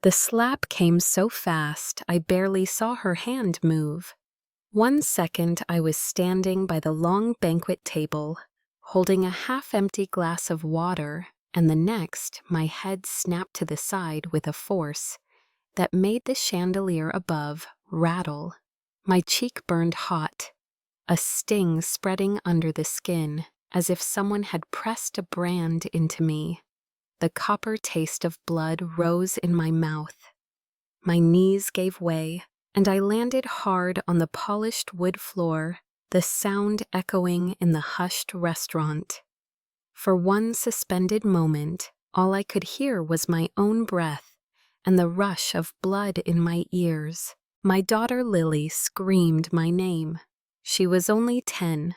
The slap came so fast I barely saw her hand move. 1 second I was standing by the long banquet table, holding a half-empty glass of water, and the next my head snapped to the side with a force that made the chandelier above rattle. My cheek burned hot, a sting spreading under the skin, as if someone had pressed a brand into me. The copper taste of blood rose in my mouth. My knees gave way, and I landed hard on the polished wood floor, the sound echoing in the hushed restaurant. For one suspended moment, all I could hear was my own breath and the rush of blood in my ears. My daughter Lily screamed my name. She was only 10.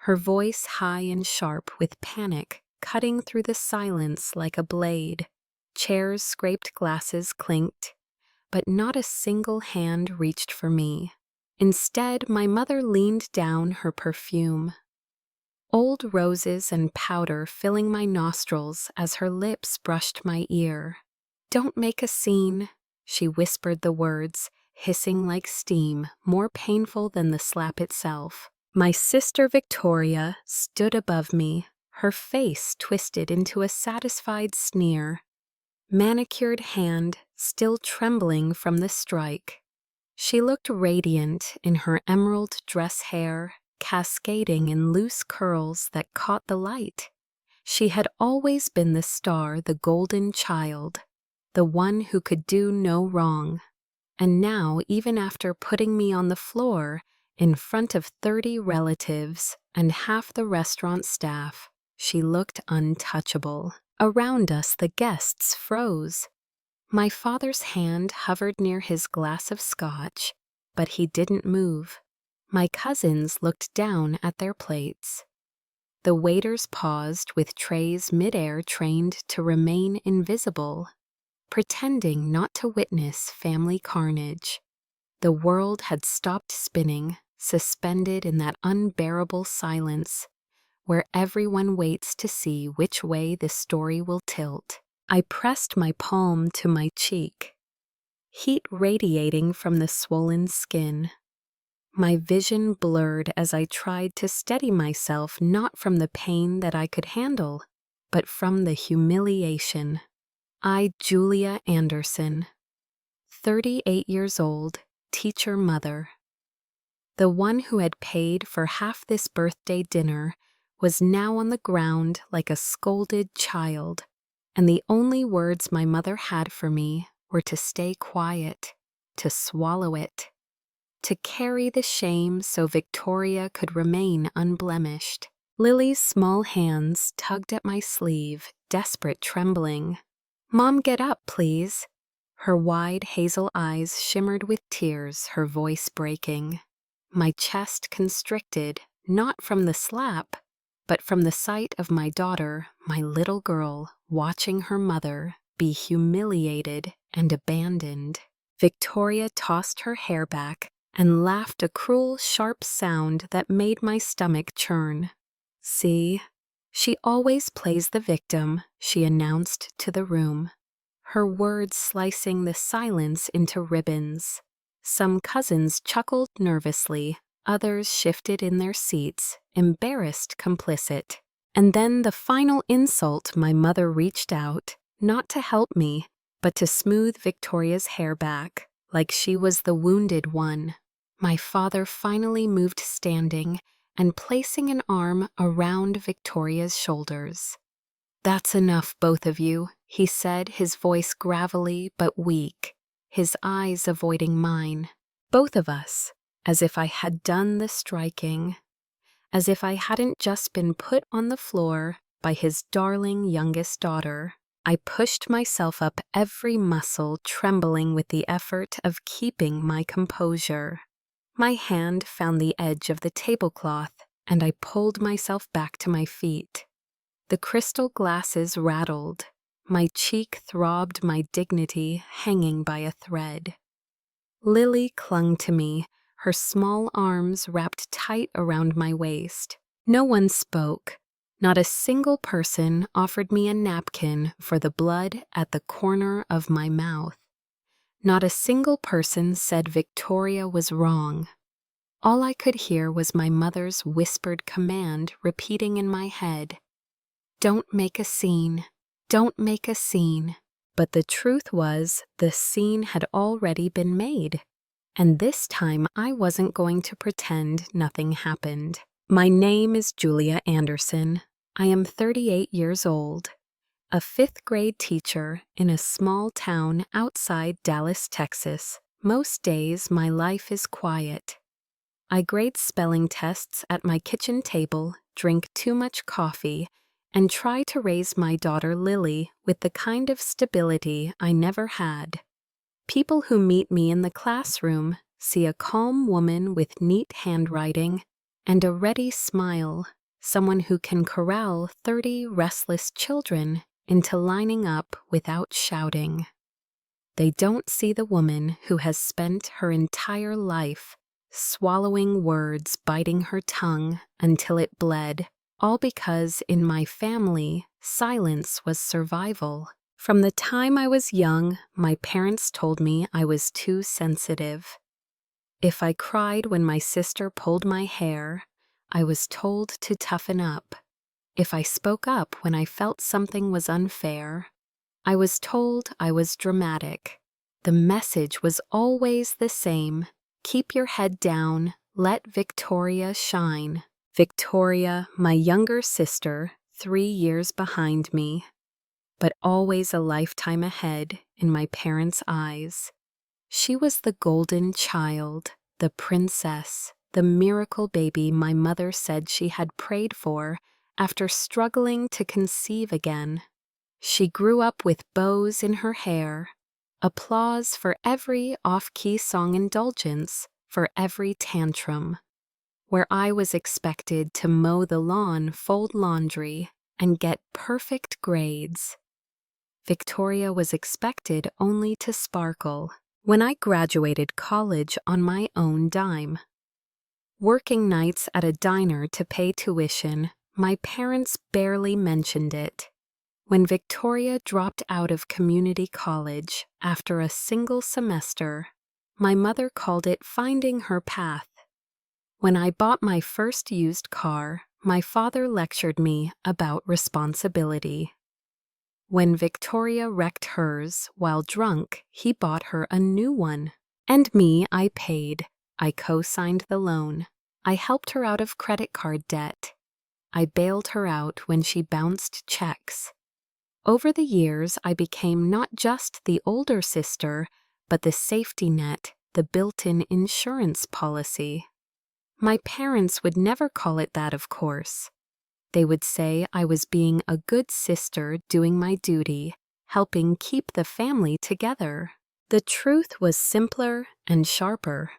Her voice high and sharp with panic, cutting through the silence like a blade. Chairs scraped, glasses clinked, but not a single hand reached for me. Instead, my mother leaned down, her perfume, old roses and powder filling my nostrils as her lips brushed my ear. "Don't make a scene," she whispered the words, hissing like steam, more painful than the slap itself. My sister Victoria stood above me, her face twisted into a satisfied sneer, manicured hand still trembling from the strike. She looked radiant in her emerald dress hair, cascading in loose curls that caught the light. She had always been the star, the golden child, the one who could do no wrong. And now, even after putting me on the floor, in front of 30 relatives and half the restaurant staff, she looked untouchable. Around us, the guests froze. My father's hand hovered near his glass of scotch, but he didn't move. My cousins looked down at their plates. The waiters paused with trays midair, trained to remain invisible, pretending not to witness family carnage. The world had stopped spinning, suspended in that unbearable silence, where everyone waits to see which way the story will tilt. I pressed my palm to my cheek, heat radiating from the swollen skin. My vision blurred as I tried to steady myself, not from the pain that I could handle, but from the humiliation. I, Julia Anderson, 38 years old, teacher mother. The one who had paid for half this birthday dinner was now on the ground like a scolded child, and the only words my mother had for me were to stay quiet, to swallow it, to carry the shame so Victoria could remain unblemished. Lily's small hands tugged at my sleeve, desperate, trembling. "Mom, get up, please." Her wide hazel eyes shimmered with tears, her voice breaking. My chest constricted, not from the slap, but from the sight of my daughter, my little girl, watching her mother be humiliated and abandoned. Victoria tossed her hair back and laughed, a cruel, sharp sound that made my stomach churn. "See? She always plays the victim," she announced to the room, her words slicing the silence into ribbons. Some cousins chuckled nervously, others shifted in their seats, embarrassed, complicit. And then the final insult, my mother reached out, not to help me, but to smooth Victoria's hair back, like she was the wounded one. My father finally moved, standing and placing an arm around Victoria's shoulders. "That's enough, both of you," he said, his voice gravelly but weak, his eyes avoiding mine. "Both of us," as if I had done the striking, as if I hadn't just been put on the floor by his darling youngest daughter. I pushed myself up, every muscle trembling with the effort of keeping my composure. My hand found the edge of the tablecloth, and I pulled myself back to my feet. The crystal glasses rattled. My cheek throbbed, my dignity hanging by a thread. Lily clung to me, her small arms wrapped tight around my waist. No one spoke, Not a single person offered me a napkin for the blood at the corner of my mouth. Not a single person said Victoria was wrong. All I could hear was my mother's whispered command repeating in my head, "Don't make a scene. Don't make a scene." But the truth was, the scene had already been made. And this time I wasn't going to pretend nothing happened. My name is Julia Anderson. I am 38 years old, a fifth-grade teacher in a small town outside Dallas, Texas. Most days my life is quiet. I grade spelling tests at my kitchen table, drink too much coffee, and try to raise my daughter Lily with the kind of stability I never had. People who meet me in the classroom see a calm woman with neat handwriting and a ready smile, someone who can corral 30 restless children into lining up without shouting. They don't see the woman who has spent her entire life swallowing words, biting her tongue until it bled, all because in my family, silence was survival. From the time I was young, my parents told me I was too sensitive. If I cried when my sister pulled my hair, I was told to toughen up. If I spoke up when I felt something was unfair, I was told I was dramatic. The message was always the same: keep your head down, let Victoria shine. Victoria, my younger sister, 3 years behind me, but always a lifetime ahead in my parents' eyes. She was the golden child, the princess, the miracle baby my mother said she had prayed for after struggling to conceive again. She grew up with bows in her hair, applause for every off-key song indulgence, for every tantrum. Where I was expected to mow the lawn, fold laundry, and get perfect grades, Victoria was expected only to sparkle. When I graduated college on my own dime, working nights at a diner to pay tuition, my parents barely mentioned it. When Victoria dropped out of community college after a single semester, my mother called it finding her path. When I bought my first used car, my father lectured me about responsibility. When Victoria wrecked hers while drunk, he bought her a new one. And me, I paid. I co-signed the loan. I helped her out of credit card debt. I bailed her out when she bounced checks. Over the years, I became not just the older sister, but the safety net, the built-in insurance policy. My parents would never call it that, of course. They would say I was being a good sister doing my duty, helping keep the family together. The truth was simpler and sharper.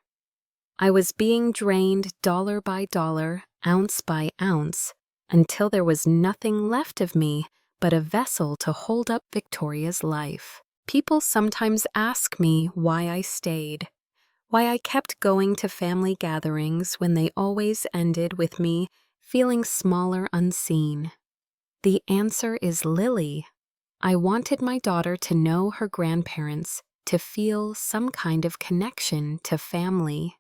I was being drained dollar by dollar, ounce by ounce, until there was nothing left of me but a vessel to hold up Victoria's life. People sometimes ask me why I stayed, why I kept going to family gatherings when they always ended with me feeling smaller, unseen. The answer is Lily. I wanted my daughter to know her grandparents, to feel some kind of connection to family.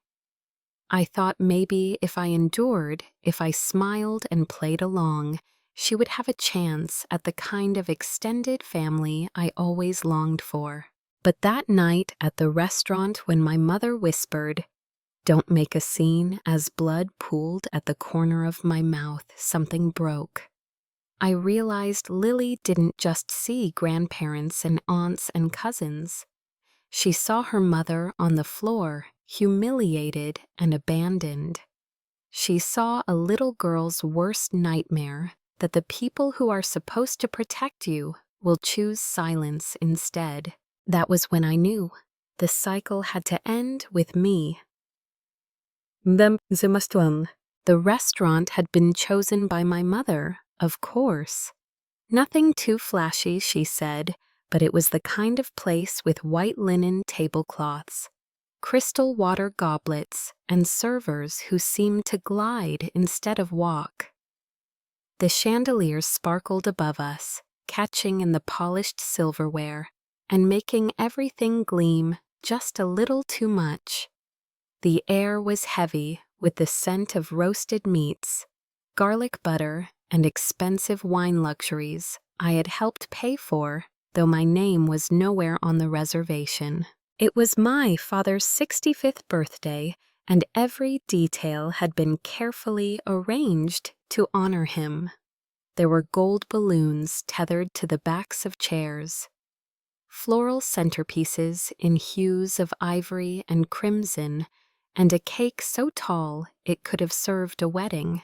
I thought maybe if I endured, if I smiled and played along, she would have a chance at the kind of extended family I always longed for. But that night at the restaurant when my mother whispered, "Don't make a scene," as blood pooled at the corner of my mouth, something broke. I realized Lily didn't just see grandparents and aunts and cousins. She saw her mother on the floor, humiliated and abandoned. She saw a little girl's worst nightmare, that the people who are supposed to protect you will choose silence instead. That was when I knew the cycle had to end with me. The restaurant had been chosen by my mother, of course. Nothing too flashy, she said, but it was the kind of place with white linen tablecloths, crystal water goblets, and servers who seemed to glide instead of walk. The chandeliers sparkled above us, catching in the polished silverware and making everything gleam just a little too much. The air was heavy with the scent of roasted meats, garlic butter, and expensive wine luxuries I had helped pay for, though my name was nowhere on the reservation. It was my father's 65th birthday, and every detail had been carefully arranged to honor him. There were gold balloons tethered to the backs of chairs, floral centerpieces in hues of ivory and crimson, and a cake so tall it could have served a wedding.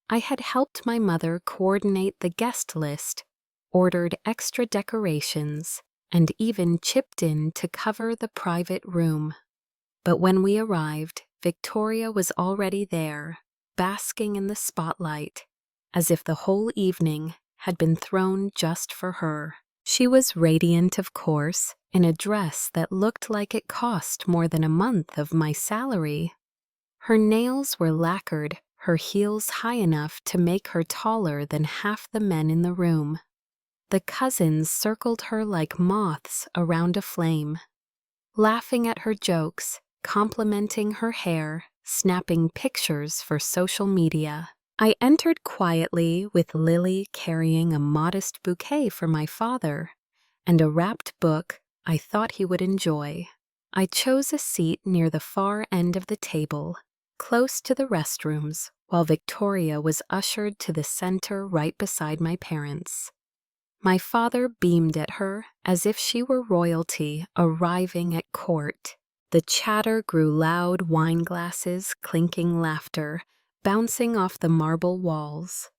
I had helped my mother coordinate the guest list, ordered extra decorations, and even chipped in to cover the private room. But when we arrived, Victoria was already there, basking in the spotlight, as if the whole evening had been thrown just for her. She was radiant, of course, in a dress that looked like it cost more than a month of my salary. Her nails were lacquered, her heels high enough to make her taller than half the men in the room. The cousins circled her like moths around a flame, laughing at her jokes, complimenting her hair, snapping pictures for social media. I entered quietly with Lily carrying a modest bouquet for my father and a wrapped book I thought he would enjoy. I chose a seat near the far end of the table, close to the restrooms, while Victoria was ushered to the center right beside my parents. My father beamed at her as if she were royalty arriving at court. The chatter grew loud, wine glasses, clinking laughter, bouncing off the marble walls.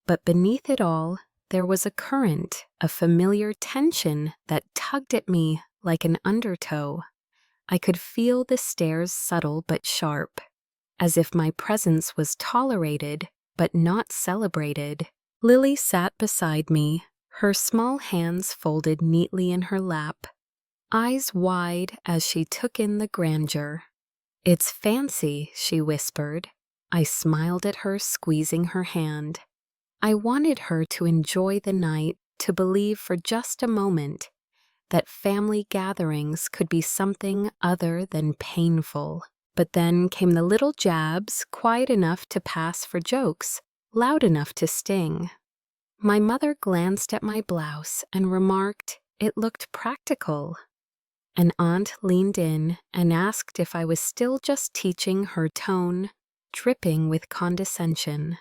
But beneath it all, there was a current, a familiar tension that tugged at me like an undertow. I could feel the stares subtle but sharp, as if my presence was tolerated but not celebrated. Lily sat beside me, her small hands folded neatly in her lap, eyes wide as she took in the grandeur. "It's fancy," she whispered. I smiled at her, squeezing her hand. I wanted her to enjoy the night, to believe for just a moment that family gatherings could be something other than painful. But then came the little jabs, quiet enough to pass for jokes, loud enough to sting. My mother glanced at my blouse and remarked it looked practical. An aunt leaned in and asked if I was still just teaching her tone, dripping with condescension.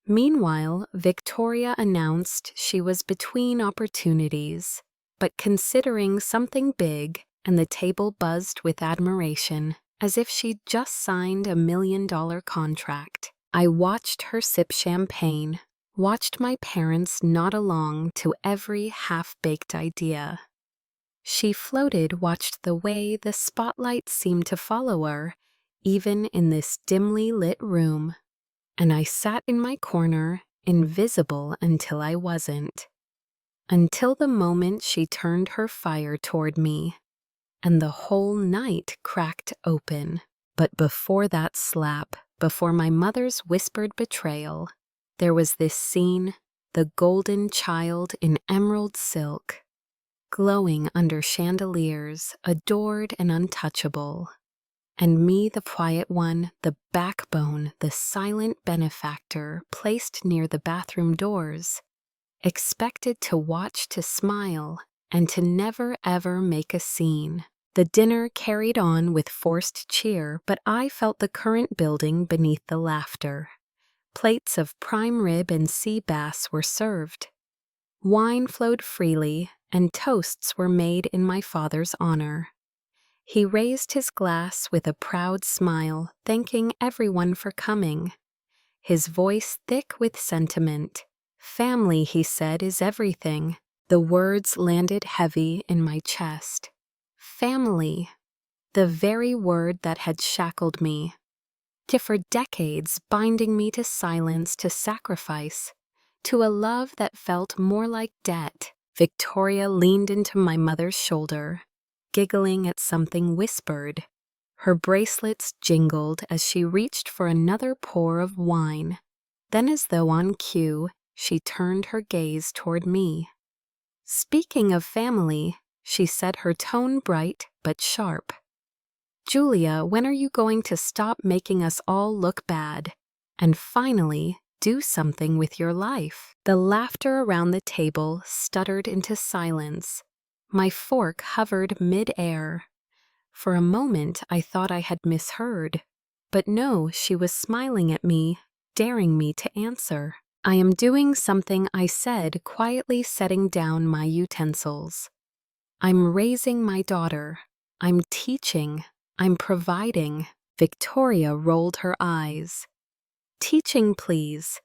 Meanwhile, Victoria announced she was between opportunities, but considering something big, and the table buzzed with admiration, as if she'd just signed a $1 million contract. I watched her sip champagne, watched my parents nod along to every half-baked idea. She floated, watched the way the spotlight seemed to follow her, even in this dimly lit room, and I sat in my corner, invisible until I wasn't. Until the moment she turned her fire toward me, and the whole night cracked open. But before that slap, before my mother's whispered betrayal, there was this scene, the golden child in emerald silk, glowing under chandeliers, adored and untouchable. And me, the quiet one, the backbone, the silent benefactor, placed near the bathroom doors, expected to watch, to smile, and to never ever make a scene. The dinner carried on with forced cheer, but I felt the current building beneath the laughter. Plates of prime rib and sea bass were served. Wine flowed freely, and toasts were made in my father's honor. He raised his glass with a proud smile, thanking everyone for coming. His voice thick with sentiment. "Family," he said, "is everything." The words landed heavy in my chest. Family, the very word that had shackled me, for decades binding me to silence, to sacrifice, to a love that felt more like debt. Victoria leaned into my mother's shoulder, giggling at something whispered. Her bracelets jingled as she reached for another pour of wine. Then, as though on cue, she turned her gaze toward me. "Speaking of family," she said, her tone bright but sharp. "Julia, when are you going to stop making us all look bad and finally do something with your life?" The laughter around the table stuttered into silence. My fork hovered mid-air. For a moment I thought I had misheard. But no, she was smiling at me, daring me to answer. "I am doing something," I said, quietly setting down my utensils. "I'm raising my daughter. I'm teaching. I'm providing." Victoria rolled her eyes. "Teaching, please.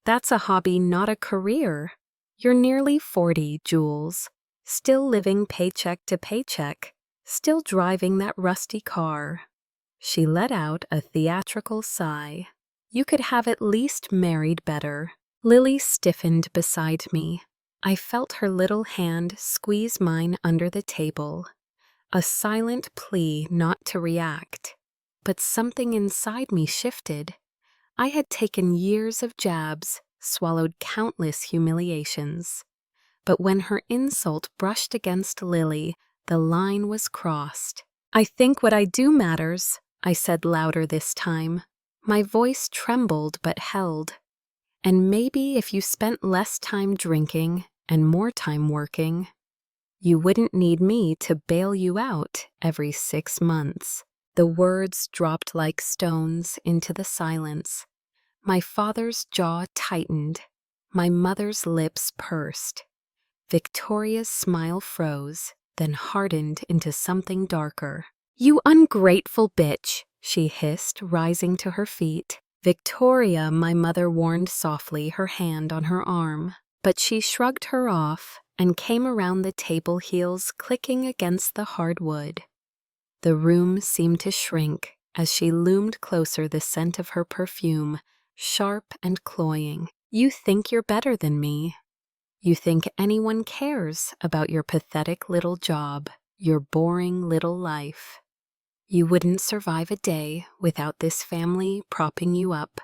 That's a hobby, not a career. You're nearly 40, Jules. Still living paycheck to paycheck. Still driving that rusty car." She let out a theatrical sigh. "You could have at least married better." Lily stiffened beside me. I felt her little hand squeeze mine under the table. A silent plea not to react. But something inside me shifted. I had taken years of jabs, swallowed countless humiliations. But when her insult brushed against Lily, the line was crossed. "I think what I do matters," I said louder this time. My voice trembled but held. "And maybe if you spent less time drinking and more time working, you wouldn't need me to bail you out every 6 months." The words dropped like stones into the silence. My father's jaw tightened. My mother's lips pursed. Victoria's smile froze, then hardened into something darker. "You ungrateful bitch," she hissed, rising to her feet. "Victoria," my mother warned softly, her hand on her arm. But she shrugged her off and came around the table, heels clicking against the hard wood. The room seemed to shrink as she loomed closer, the scent of her perfume, sharp and cloying. "You think you're better than me. You think anyone cares about your pathetic little job, your boring little life. You wouldn't survive a day without this family propping you up."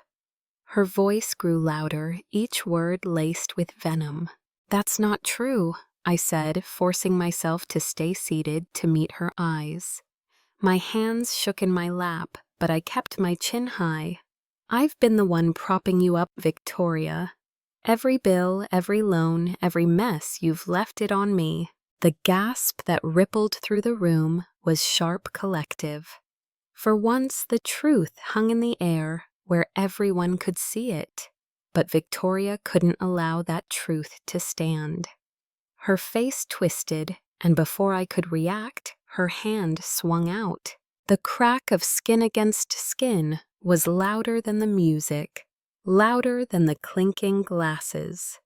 Her voice grew louder, each word laced with venom. "That's not true," I said, forcing myself to stay seated to meet her eyes. My hands shook in my lap, but I kept my chin high. "I've been the one propping you up, Victoria. Every bill, every loan, every mess, you've left it on me." The gasp that rippled through the room was sharp, collective. For once, the truth hung in the air where everyone could see it. But Victoria couldn't allow that truth to stand. Her face twisted, and before I could react, her hand swung out. The crack of skin against skin was louder than the music, louder than the clinking glasses.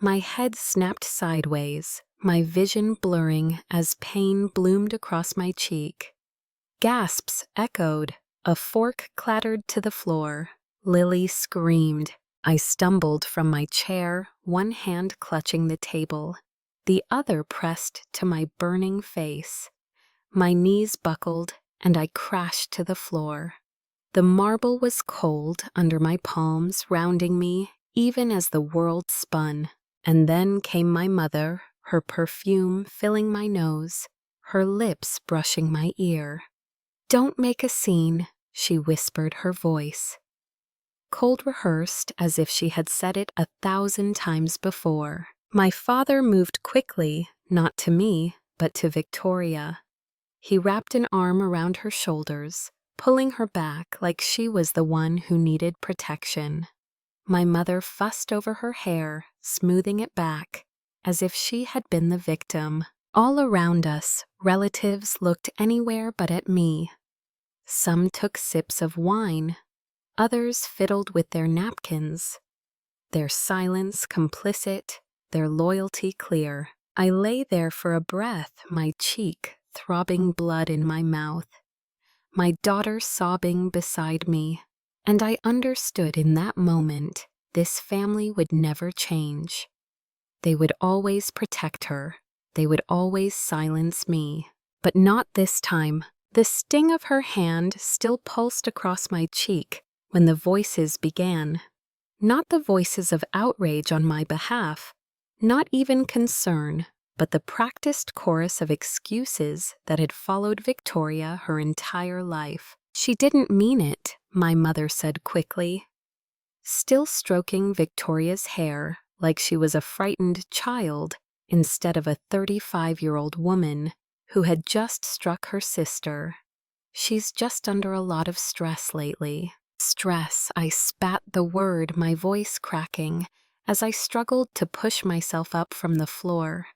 My head snapped sideways, my vision blurring as pain bloomed across my cheek. Gasps echoed. A fork clattered to the floor. Lily screamed. I stumbled from my chair, one hand clutching the table, the other pressed to my burning face. My knees buckled, and I crashed to the floor. The marble was cold under my palms, rounding me, even as the world spun. And then came my mother, her perfume filling my nose, her lips brushing my ear. "Don't make a scene," she whispered, her voice cold, rehearsed as if she had said it 1,000 times before. My father moved quickly, not to me, but to Victoria. He wrapped an arm around her shoulders, pulling her back like she was the one who needed protection. My mother fussed over her hair, smoothing it back, as if she had been the victim. All around us, relatives looked anywhere but at me. Some took sips of wine. Others fiddled with their napkins. Their silence complicit, their loyalty clear. I lay there for a breath, my cheek throbbing, blood in my mouth. My daughter sobbing beside me. And I understood in that moment this family would never change. They would always protect her. They would always silence me. But not this time. The sting of her hand still pulsed across my cheek when the voices began. Not the voices of outrage on my behalf, not even concern, but the practiced chorus of excuses that had followed Victoria her entire life. She didn't mean it, my mother said quickly, still stroking Victoria's hair like she was a frightened child instead of a 35-year-old woman who had just struck her sister. She's just under a lot of stress lately. Stress, I spat the word, my voice cracking, as I struggled to push myself up from the floor.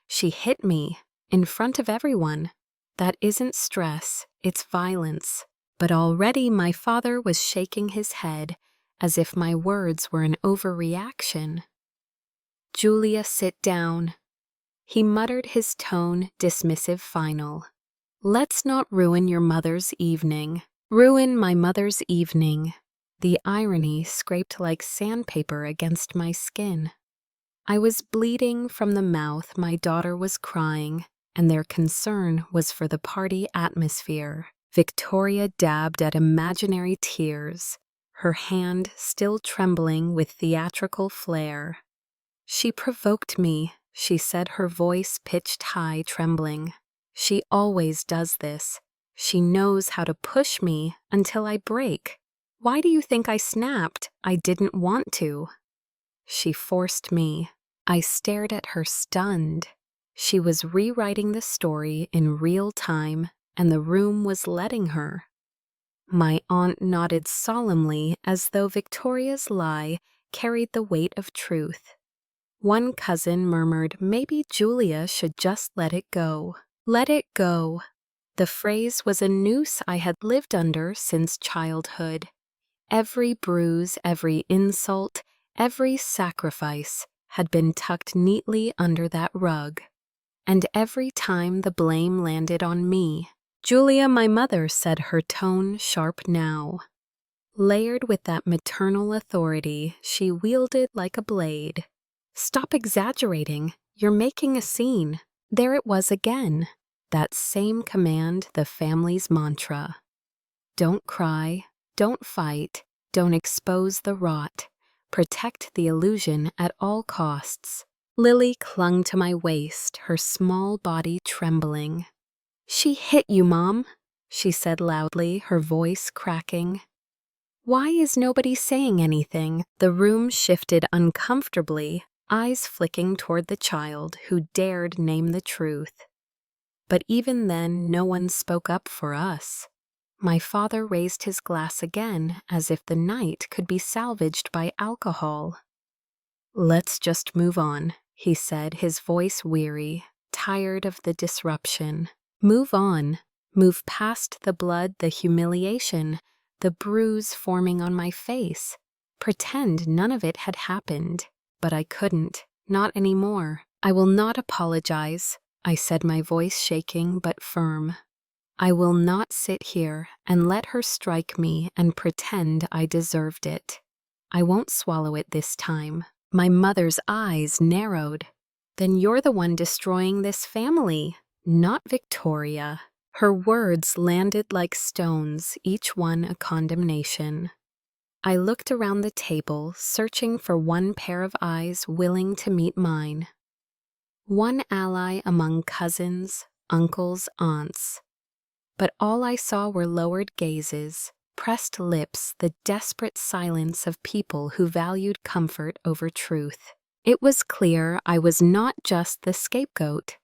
She hit me, in front of everyone. That isn't stress, it's violence. But already my father was shaking his head, as if my words were an overreaction. Julia, sit down. He muttered, his tone dismissive final. Let's not ruin your mother's evening. Ruin my mother's evening. The irony scraped like sandpaper against my skin. I was bleeding from the mouth, my daughter was crying, and their concern was for the party atmosphere. Victoria dabbed at imaginary tears, her hand still trembling with theatrical flair. She provoked me, she said, her voice pitched high, trembling. She always does this. She knows how to push me until I break. Why do you think I snapped? I didn't want to. She forced me. I stared at her stunned. She was rewriting the story in real time, and the room was letting her. My aunt nodded solemnly as though Victoria's lie carried the weight of truth. One cousin murmured, maybe Julia should just let it go. Let it go. The phrase was a noose I had lived under since childhood. Every bruise, every insult, every sacrifice had been tucked neatly under that rug. And every time the blame landed on me. Julia, my mother said, her tone sharp now. Layered with that maternal authority, she wielded like a blade. Stop exaggerating. You're making a scene. There it was again. That same command, the family's mantra. Don't cry, don't fight, don't expose the rot. Protect the illusion at all costs. Lily clung to my waist, her small body trembling. She hit you, Mom, she said loudly, her voice cracking. Why is nobody saying anything? The room shifted uncomfortably, eyes flicking toward the child who dared name the truth. But even then, no one spoke up for us. My father raised his glass again, as if the night could be salvaged by alcohol. Let's just move on, he said, his voice weary, tired of the disruption. Move on. Move past the blood, the humiliation, the bruise forming on my face. Pretend none of it had happened. But I couldn't. Not anymore. I will not apologize, I said, my voice shaking but firm. I will not sit here and let her strike me and pretend I deserved it. I won't swallow it this time. My mother's eyes narrowed. Then you're the one destroying this family, not Victoria. Her words landed like stones, each one a condemnation. I looked around the table, searching for one pair of eyes willing to meet mine. One ally among cousins, uncles, aunts. But all I saw were lowered gazes, pressed lips, the desperate silence of people who valued comfort over truth. It was clear I was not just the scapegoat.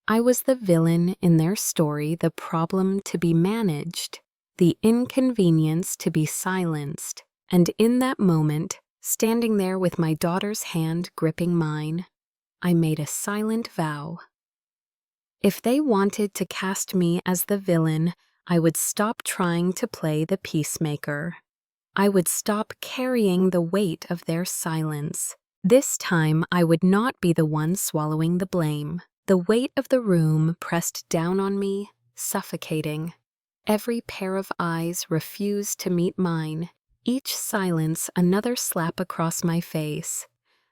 I was the villain in their story, the problem to be managed, the inconvenience to be silenced. And in that moment, standing there with my daughter's hand gripping mine, I made a silent vow. If they wanted to cast me as the villain, I would stop trying to play the peacemaker. I would stop carrying the weight of their silence. This time, I would not be the one swallowing the blame. The weight of the room pressed down on me, suffocating. Every pair of eyes refused to meet mine. Each silence another slap across my face.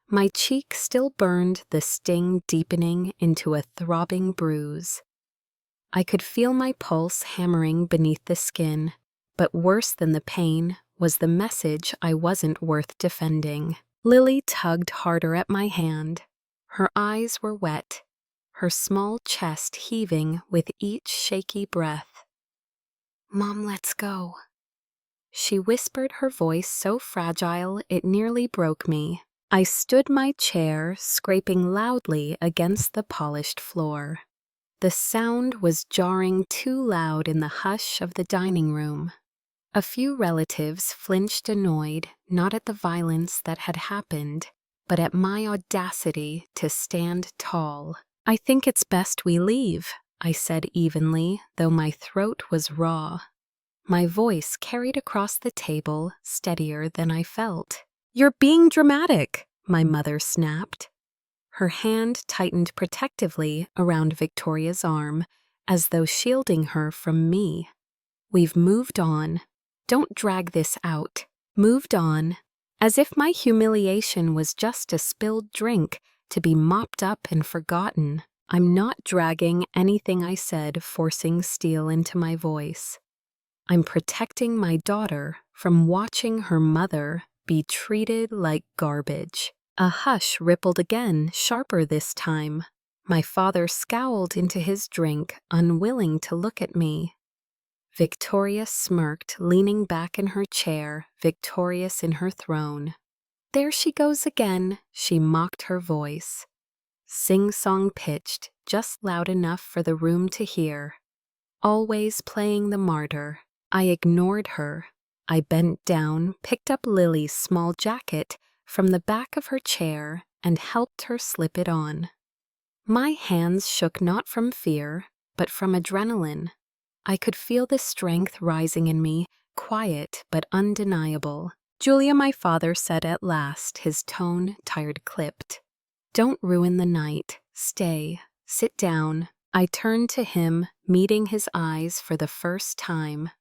My cheek still burned, the sting deepening into a throbbing bruise. I could feel my pulse hammering beneath the skin, but worse than the pain was the message I wasn't worth defending. Lily tugged harder at my hand. Her eyes were wet, her small chest heaving with each shaky breath. "Mom, let's go." She whispered, her voice so fragile it nearly broke me. I stood my chair, scraping loudly against the polished floor. The sound was jarring too loud in the hush of the dining room. A few relatives flinched, annoyed, not at the violence that had happened, but at my audacity to stand tall. "I think it's best we leave," I said evenly, though my throat was raw. My voice carried across the table, steadier than I felt. "You're being dramatic," my mother snapped. Her hand tightened protectively around Victoria's arm, as though shielding her from me. "We've moved on. Don't drag this out." Moved on, as if my humiliation was just a spilled drink to be mopped up and forgotten. I'm not dragging anything I said, forcing steel into my voice. I'm protecting my daughter from watching her mother be treated like garbage. A hush rippled again, sharper this time. My father scowled into his drink, unwilling to look at me. Victoria smirked, leaning back in her chair, victorious in her throne. "There she goes again," she mocked, her voice sing-song pitched, just loud enough for the room to hear. Always playing the martyr. I ignored her. I bent down, picked up Lily's small jacket from the back of her chair, and helped her slip it on. My hands shook not from fear, but from adrenaline. I could feel the strength rising in me, quiet but undeniable. "Julia," my father said at last, his tone tired-clipped. "Don't ruin the night. Stay. Sit down." I turned to him, meeting his eyes for the first time.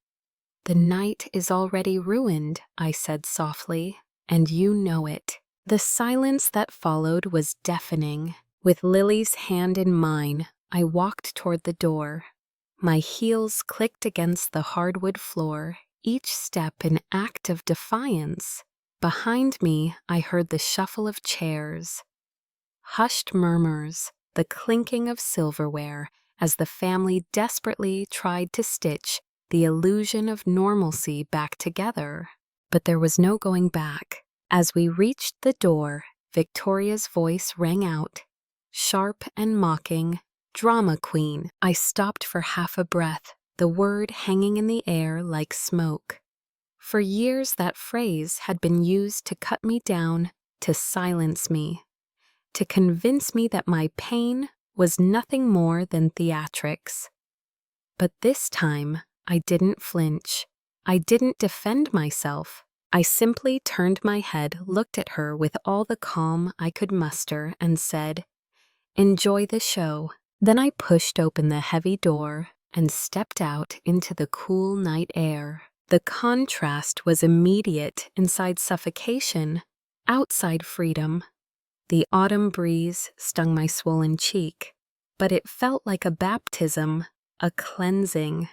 "The night is already ruined," I said softly, "and you know it." The silence that followed was deafening. With Lily's hand in mine, I walked toward the door. My heels clicked against the hardwood floor, each step an act of defiance. Behind me, I heard the shuffle of chairs, hushed murmurs, the clinking of silverware as the family desperately tried to stitch the illusion of normalcy back together. But there was no going back. As we reached the door, Victoria's voice rang out, sharp and mocking, "Drama queen." I stopped for half a breath, the word hanging in the air like smoke. For years that phrase had been used to cut me down, to silence me, to convince me that my pain was nothing more than theatrics. But this time, I didn't flinch. I didn't defend myself. I simply turned my head, looked at her with all the calm I could muster, and said, "Enjoy the show." Then I pushed open the heavy door and stepped out into the cool night air. The contrast was immediate. Inside suffocation, outside freedom. The autumn breeze stung my swollen cheek, but it felt like a baptism, a cleansing.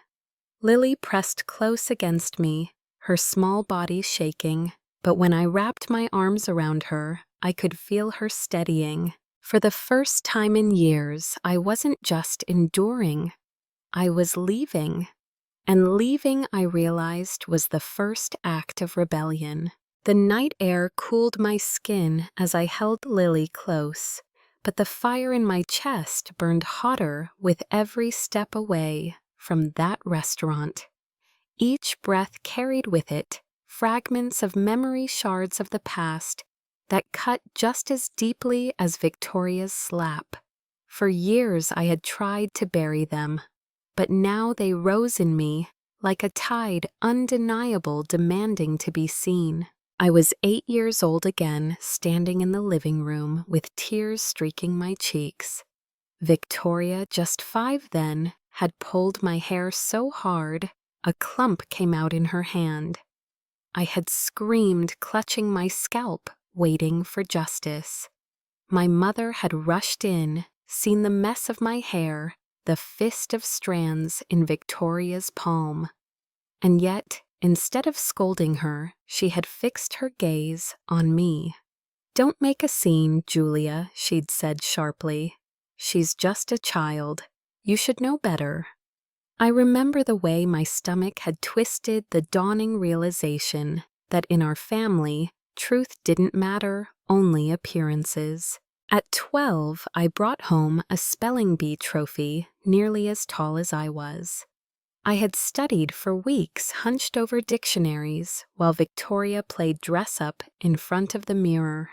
Lily pressed close against me, her small body shaking, but when I wrapped my arms around her, I could feel her steadying. For the first time in years, I wasn't just enduring, I was leaving. And leaving, I realized, was the first act of rebellion. The night air cooled my skin as I held Lily close, but the fire in my chest burned hotter with every step away from that restaurant. Each breath carried with it fragments of memory, shards of the past that cut just as deeply as Victoria's slap. For years I had tried to bury them, but now they rose in me like a tide, undeniable, demanding to be seen. I was 8 years old again, standing in the living room with tears streaking my cheeks. Victoria, just 5 then, had pulled my hair so hard a clump came out in her hand. I had screamed, clutching my scalp, waiting for justice. My mother had rushed in, seen the mess of my hair, the fist of strands in Victoria's palm. And yet, Instead of scolding her, she had fixed her gaze on me. "Don't make a scene, Julia," she'd said sharply. "She's just a child. You should know better." I remember the way my stomach had twisted the dawning realization that in our family, truth didn't matter, only appearances. At 12, I brought home a spelling bee trophy nearly as tall as I was. I had studied for weeks hunched over dictionaries while Victoria played dress-up in front of the mirror.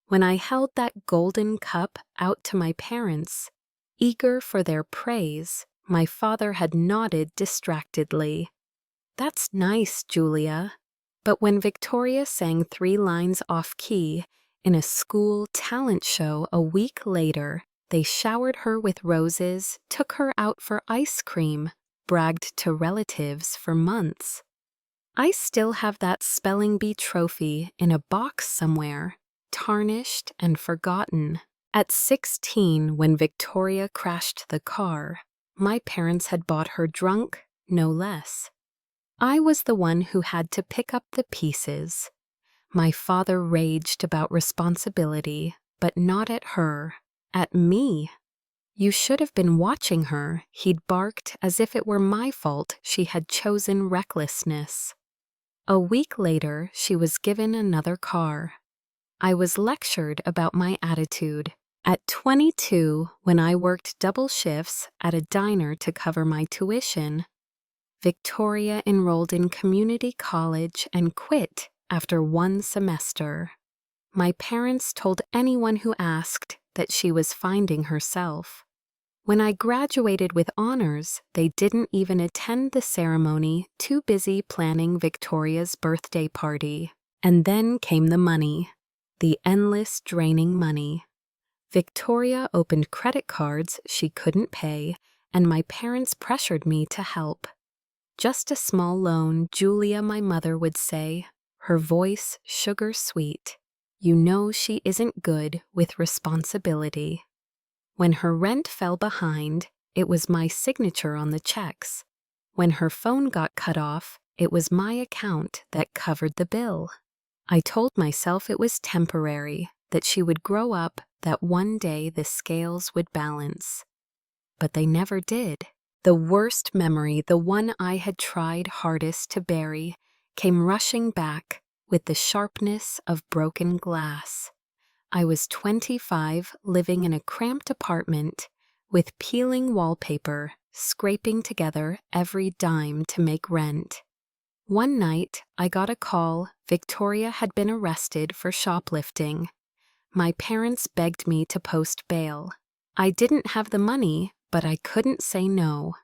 When I held that golden cup out to my parents, eager for their praise, my father had nodded distractedly. "That's nice, Julia." But when Victoria sang 3 lines off-key in a school talent show a week later, they showered her with roses, took her out for ice cream, bragged to relatives for months. I still have that spelling bee trophy in a box somewhere, tarnished and forgotten. At 16, when Victoria crashed the car, my parents had bought her drunk, no less. I was the one who had to pick up the pieces. My father raged about responsibility, but not at her, at me. "You should have been watching her," he'd barked as if it were my fault she had chosen recklessness. A week later, she was given another car. I was lectured about my attitude. At 22, when I worked double shifts at a diner to cover my tuition, Victoria enrolled in community college and quit after 1 semester. My parents told anyone who asked that she was finding herself. When I graduated with honors, they didn't even attend the ceremony, too busy planning Victoria's birthday party. And then came the money, the endless draining money. Victoria opened credit cards she couldn't pay, and my parents pressured me to help. "Just a small loan, Julia," my mother would say, her voice sugar sweet. "You know she isn't good with responsibility." When her rent fell behind, it was my signature on the checks. When her phone got cut off, it was my account that covered the bill. I told myself it was temporary, that she would grow up, that one day the scales would balance. But they never did. The worst memory, the one I had tried hardest to bury, came rushing back with the sharpness of broken glass. I was 25, living in a cramped apartment with peeling wallpaper, scraping together every dime to make rent. One night, I got a call. Victoria had been arrested for shoplifting. My parents begged me to post bail. I didn't have the money, but I couldn't say no.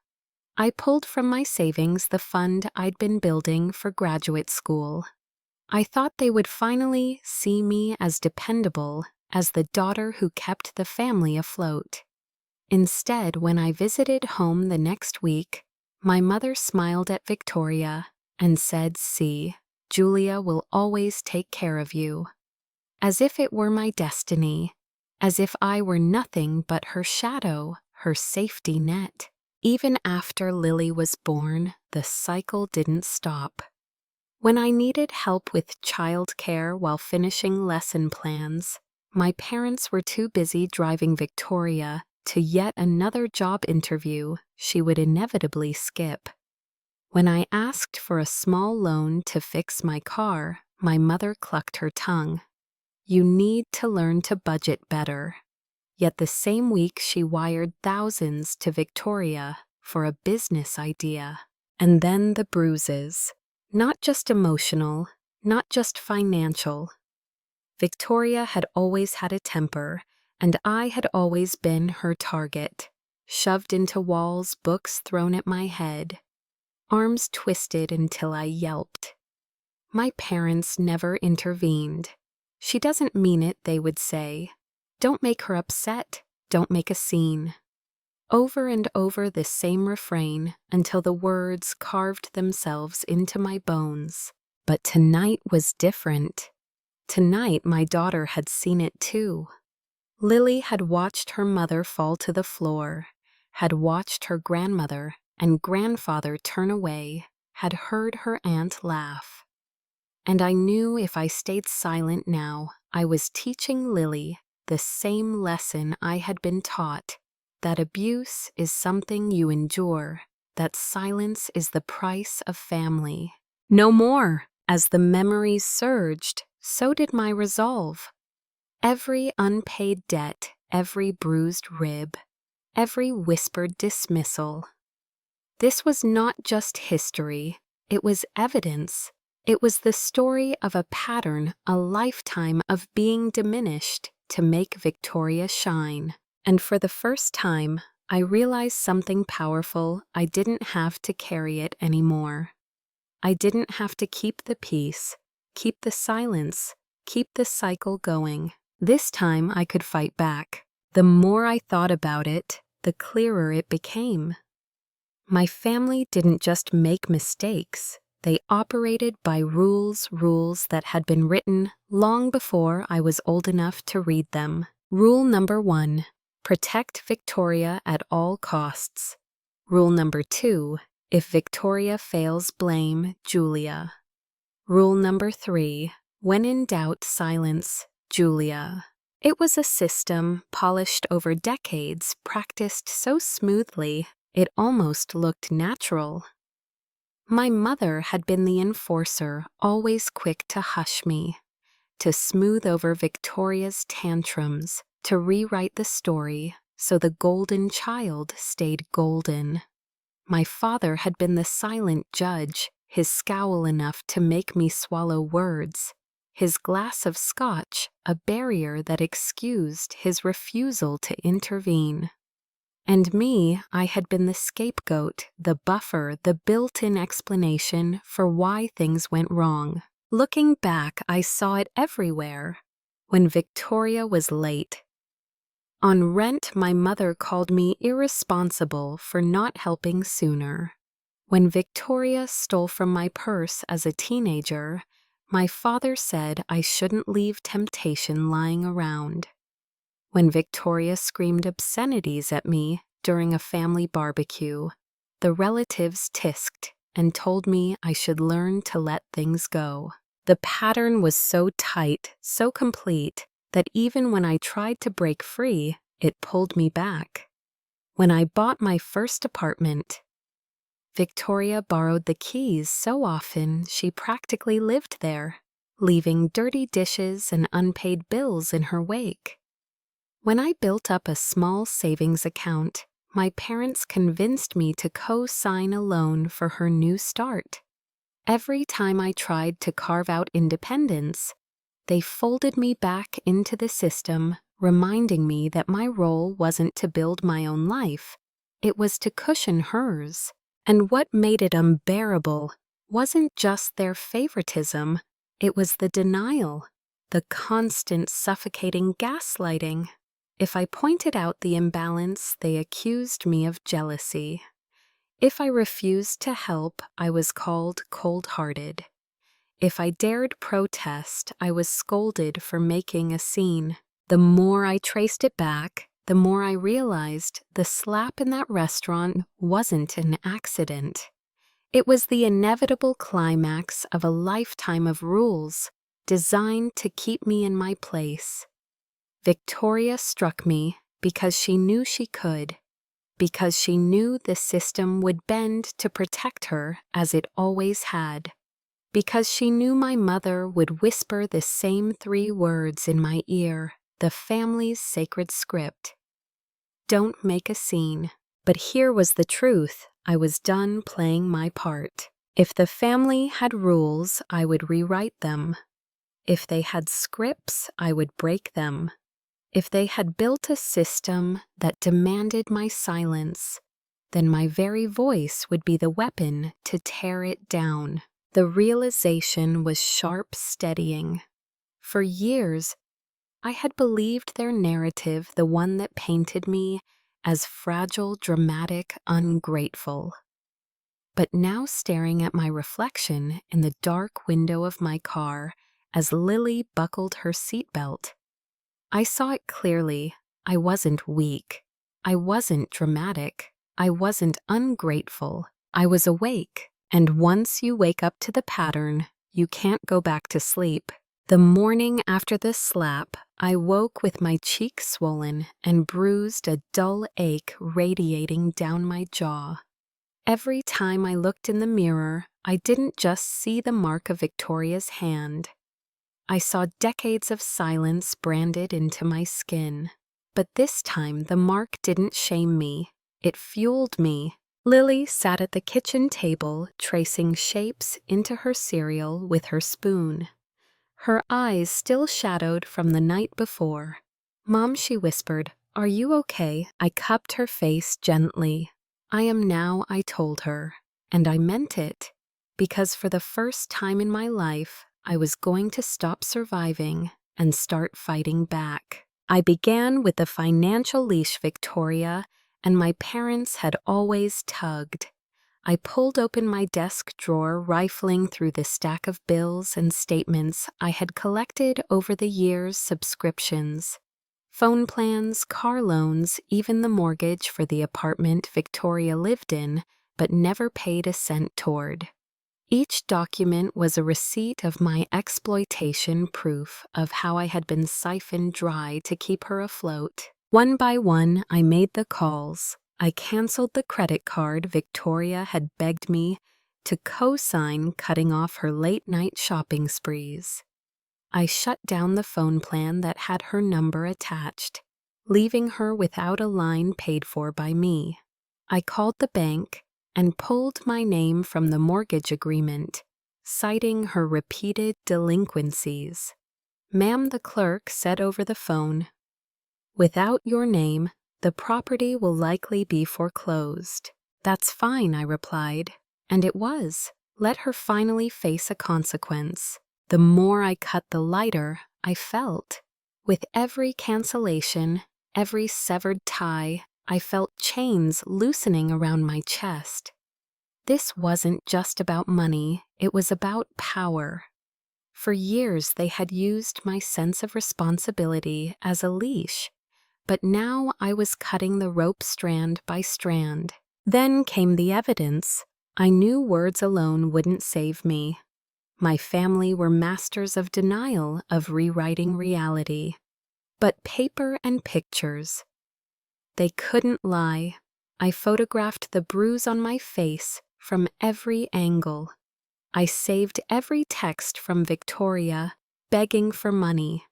I pulled from my savings the fund I'd been building for graduate school. I thought they would finally see me as dependable as the daughter who kept the family afloat. Instead, when I visited home the next week, my mother smiled at Victoria and said, "See, Julia will always take care of you." As if it were my destiny, as if I were nothing but her shadow, her safety net. Even after Lily was born, the cycle didn't stop. When I needed help with childcare while finishing lesson plans, my parents were too busy driving Victoria to yet another job interview she would inevitably skip. When I asked for a small loan to fix my car, my mother clucked her tongue. "You need to learn to budget better." Yet the same week she wired thousands to Victoria for a business idea. And then the bruises. Not just emotional, not just financial. Victoria had always had a temper, and I had always been her target. Shoved into walls, books thrown at my head, arms twisted until I yelped. My parents never intervened. "She doesn't mean it," they would say. "Don't make her upset. Don't make a scene." Over and over the same refrain until the words carved themselves into my bones. But tonight was different. Tonight my daughter had seen it too. Lily had watched her mother fall to the floor, had watched her grandmother and grandfather turn away, had heard her aunt laugh. And I knew if I stayed silent now, I was teaching Lily the same lesson I had been taught, that abuse is something you endure, that silence is the price of family. No more! As the memories surged, so did my resolve. Every unpaid debt, every bruised rib, every whispered dismissal. This was not just history, it was evidence. It was the story of a pattern, a lifetime of being diminished to make Victoria shine. And for the first time, I realized something powerful. I didn't have to carry it anymore. I didn't have to keep the peace, keep the silence, keep the cycle going. This time I could fight back. The more I thought about it, the clearer it became. My family didn't just make mistakes. They operated by rules that had been written long before I was old enough to read them. Rule number 1, protect Victoria at all costs. Rule number 2, if Victoria fails, blame Julia. Rule number 3, when in doubt, silence Julia. It was a system polished over decades, practiced so smoothly, it almost looked natural. My mother had been the enforcer, always quick to hush me, to smooth over Victoria's tantrums, to rewrite the story so the golden child stayed golden. My father had been the silent judge, his scowl enough to make me swallow words, his glass of scotch a barrier that excused his refusal to intervene. And me, I had been the scapegoat, the buffer, the built-in explanation for why things went wrong. Looking back, I saw it everywhere. When Victoria was late. On rent, my mother called me irresponsible for not helping sooner. When Victoria stole from my purse as a teenager, my father said I shouldn't leave temptation lying around. When Victoria screamed obscenities at me during a family barbecue, the relatives tisked and told me I should learn to let things go. The pattern was so tight, so complete, that even when I tried to break free, it pulled me back. When I bought my first apartment, Victoria borrowed the keys so often she practically lived there, leaving dirty dishes and unpaid bills in her wake. When I built up a small savings account, my parents convinced me to co-sign a loan for her new start. Every time I tried to carve out independence, they folded me back into the system, reminding me that my role wasn't to build my own life, it was to cushion hers. And what made it unbearable wasn't just their favoritism, it was the denial, the constant suffocating gaslighting. If I pointed out the imbalance, they accused me of jealousy. If I refused to help, I was called cold-hearted. If I dared protest, I was scolded for making a scene. The more I traced it back, the more I realized the slap in that restaurant wasn't an accident. It was the inevitable climax of a lifetime of rules designed to keep me in my place. Victoria struck me because she knew she could, because she knew the system would bend to protect her as it always had, because she knew my mother would whisper the same 3 words in my ear, the family's sacred script. Don't make a scene. But here was the truth. I was done playing my part. If the family had rules, I would rewrite them. If they had scripts, I would break them. If they had built a system that demanded my silence, then my very voice would be the weapon to tear it down. The realization was sharp, steadying. For years, I had believed their narrative, the one that painted me as fragile, dramatic, ungrateful. But now, staring at my reflection in the dark window of my car as Lily buckled her seatbelt, I saw it clearly. I wasn't weak. I wasn't dramatic. I wasn't ungrateful. I was awake. And once you wake up to the pattern, you can't go back to sleep. The morning after the slap, I woke with my cheek swollen and bruised, a dull ache radiating down my jaw. Every time I looked in the mirror, I didn't just see the mark of Victoria's hand. I saw decades of silence branded into my skin. But this time, the mark didn't shame me. It fueled me. Lily sat at the kitchen table, tracing shapes into her cereal with her spoon. Her eyes still shadowed from the night before. "Mom," she whispered, "are you okay?" I cupped her face gently. "I am now," I told her, and I meant it, because for the first time in my life, I was going to stop surviving and start fighting back. I began with the financial leash Victoria and my parents had always tugged. I pulled open my desk drawer, rifling through the stack of bills and statements I had collected over the years, subscriptions, phone plans, car loans, even the mortgage for the apartment Victoria lived in, but never paid a cent toward. Each document was a receipt of my exploitation, proof of how I had been siphoned dry to keep her afloat. One by one, I made the calls. I canceled the credit card Victoria had begged me to co-sign, cutting off her late-night shopping sprees. I shut down the phone plan that had her number attached, leaving her without a line paid for by me. I called the bank and pulled my name from the mortgage agreement, citing her repeated delinquencies. "Ma'am," the clerk said over the phone, "without your name, the property will likely be foreclosed." "That's fine," I replied. And it was. Let her finally face a consequence. The more I cut, the lighter I felt. With every cancellation, every severed tie, I felt chains loosening around my chest. This wasn't just about money, it was about power. For years they had used my sense of responsibility as a leash, but now I was cutting the rope strand by strand. Then came the evidence. I knew words alone wouldn't save me. My family were masters of denial, of rewriting reality. But paper and pictures, they couldn't lie. I photographed the bruise on my face from every angle. I saved every text from Victoria, begging for money.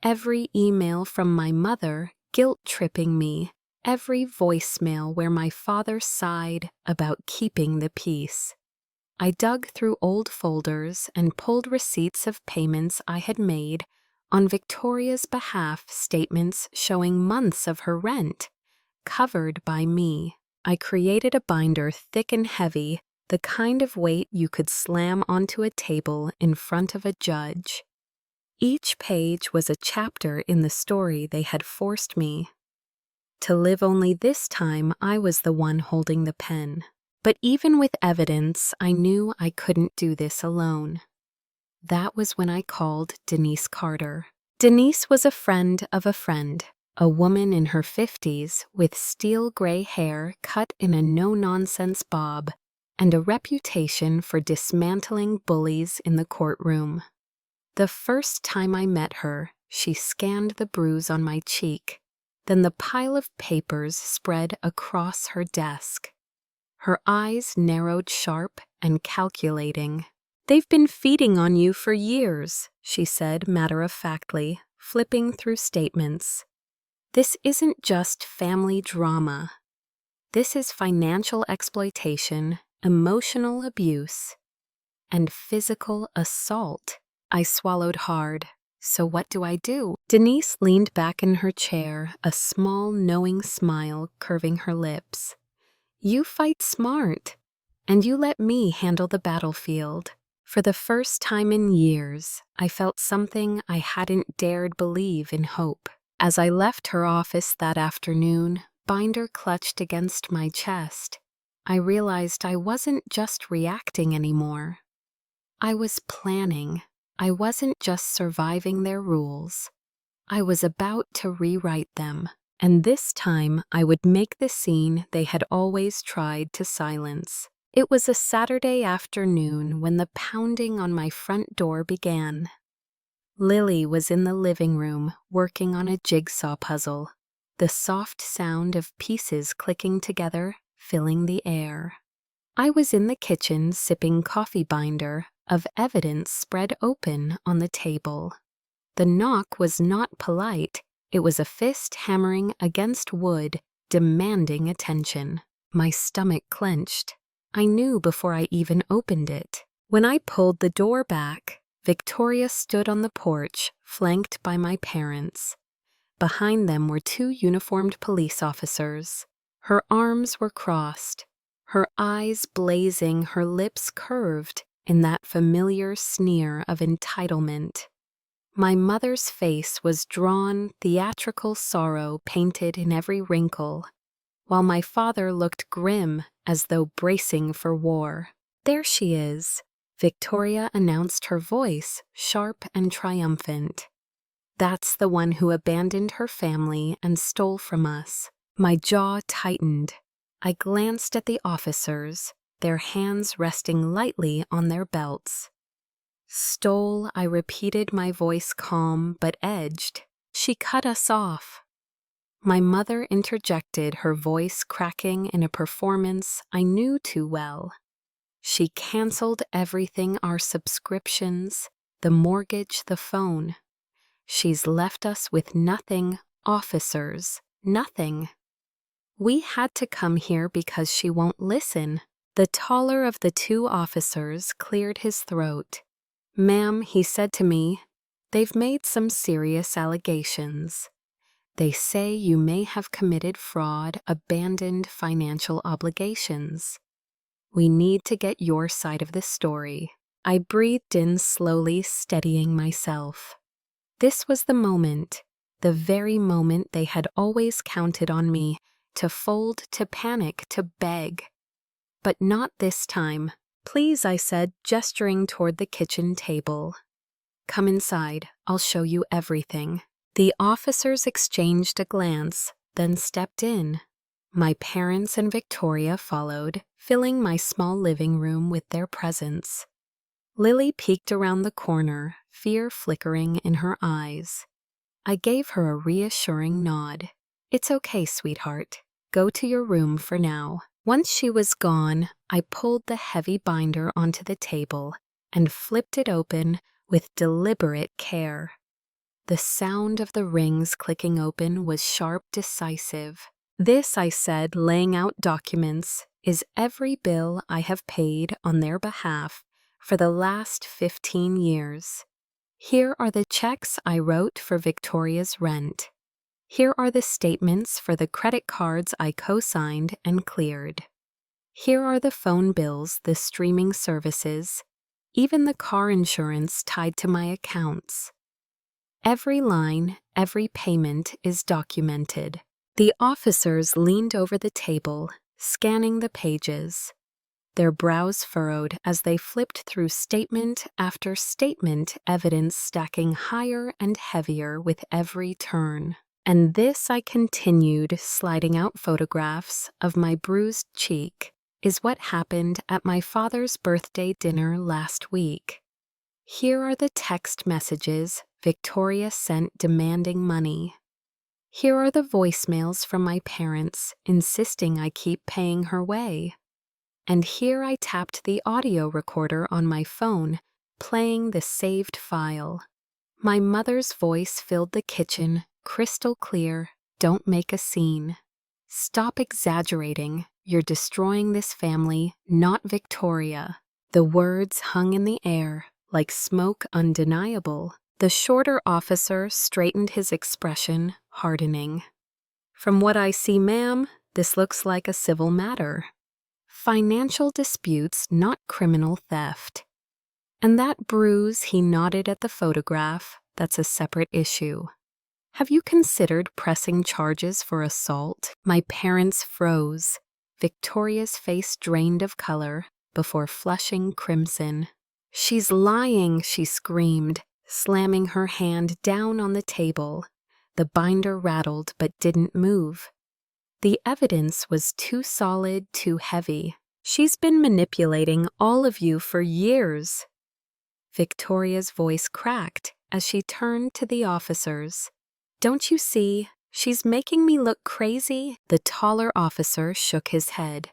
Every email from my mother, guilt-tripping me. Every voicemail where my father sighed about keeping the peace. I dug through old folders and pulled receipts of payments I had made on Victoria's behalf, statements showing months of her rent, covered by me. I created a binder thick and heavy, the kind of weight you could slam onto a table in front of a judge. Each page was a chapter in the story they had forced me to live, only this time I was the one holding the pen. But even with evidence, I knew I couldn't do this alone. That was when I called Denise Carter. Denise was a friend of a friend, a woman in her 50s with steel gray hair cut in a no-nonsense bob and a reputation for dismantling bullies in the courtroom. The first time I met her, she scanned the bruise on my cheek, then the pile of papers spread across her desk. Her eyes narrowed, sharp and calculating. "They've been feeding on you for years," she said matter-of-factly, flipping through statements. "This isn't just family drama. This is financial exploitation, emotional abuse, and physical assault." I swallowed hard. "So what do I do?" Denise leaned back in her chair, a small, knowing smile curving her lips. "You fight smart, and you let me handle the battlefield." For the first time in years, I felt something I hadn't dared believe in: hope. As I left her office that afternoon, binder clutched against my chest, I realized I wasn't just reacting anymore. I was planning. I wasn't just surviving their rules. I was about to rewrite them, and this time I would make the scene they had always tried to silence. It was a Saturday afternoon when the pounding on my front door began. Lily was in the living room working on a jigsaw puzzle, the soft sound of pieces clicking together filling the air. I was in the kitchen sipping coffee, binder of evidence spread open on the table. The knock was not polite. It was a fist hammering against wood, demanding attention. My stomach clenched. I knew before I even opened it. When I pulled the door back, Victoria stood on the porch, flanked by my parents. Behind them were two uniformed police officers. Her arms were crossed, her eyes blazing, her lips curved in that familiar sneer of entitlement. My mother's face was drawn, theatrical sorrow painted in every wrinkle, while my father looked grim as though bracing for war. "There she is," Victoria announced, her voice sharp and triumphant. "That's the one who abandoned her family and stole from us." My jaw tightened. I glanced at the officers, their hands resting lightly on their belts. "Stole," I repeated, my voice calm but edged. "She cut us off." My mother interjected, her voice cracking in a performance I knew too well. "She canceled everything, our subscriptions, the mortgage, the phone. She's left us with nothing, officers, nothing. We had to come here because she won't listen." The taller of the two officers cleared his throat. "Ma'am," he said to me, "they've made some serious allegations. They say you may have committed fraud, abandoned financial obligations. We need to get your side of the story." I breathed in slowly, steadying myself. This was the moment, the very moment they had always counted on me to fold, to panic, to beg. But not this time. "Please," I said, gesturing toward the kitchen table. "Come inside. I'll show you everything." The officers exchanged a glance, then stepped in. My parents and Victoria followed, filling my small living room with their presence. Lily peeked around the corner, fear flickering in her eyes. I gave her a reassuring nod. "It's okay, sweetheart. Go to your room for now." Once she was gone, I pulled the heavy binder onto the table and flipped it open with deliberate care. The sound of the rings clicking open was sharp, decisive. "This," I said, laying out documents, "is every bill I have paid on their behalf for the last 15 years. Here are the checks I wrote for Victoria's rent. Here are the statements for the credit cards I co-signed and cleared. Here are the phone bills, the streaming services, even the car insurance tied to my accounts. Every line, every payment is documented." The officers leaned over the table, scanning the pages. Their brows furrowed as they flipped through statement after statement, evidence stacking higher and heavier with every turn. "And this," I continued, sliding out photographs of my bruised cheek, "is what happened at my father's birthday dinner last week. Here are the text messages Victoria sent demanding money. Here are the voicemails from my parents insisting I keep paying her way. And here I tapped the audio recorder on my phone, playing the saved file. My mother's voice filled the kitchen, crystal clear. "Don't make a scene. Stop exaggerating. You're destroying this family, not Victoria." The words hung in the air, like smoke undeniable. The shorter officer straightened his expression, hardening. "From what I see, ma'am, this looks like a civil matter. Financial disputes, not criminal theft. And that bruise," he nodded at the photograph, "that's a separate issue. Have you considered pressing charges for assault?" My parents froze. Victoria's face drained of color before flushing crimson. "She's lying," she screamed, slamming her hand down on the table. The binder rattled but didn't move. The evidence was too solid, too heavy. She's been manipulating all of you for years. Victoria's voice cracked as she turned to the officers. Don't you see? She's making me look crazy. The taller officer shook his head.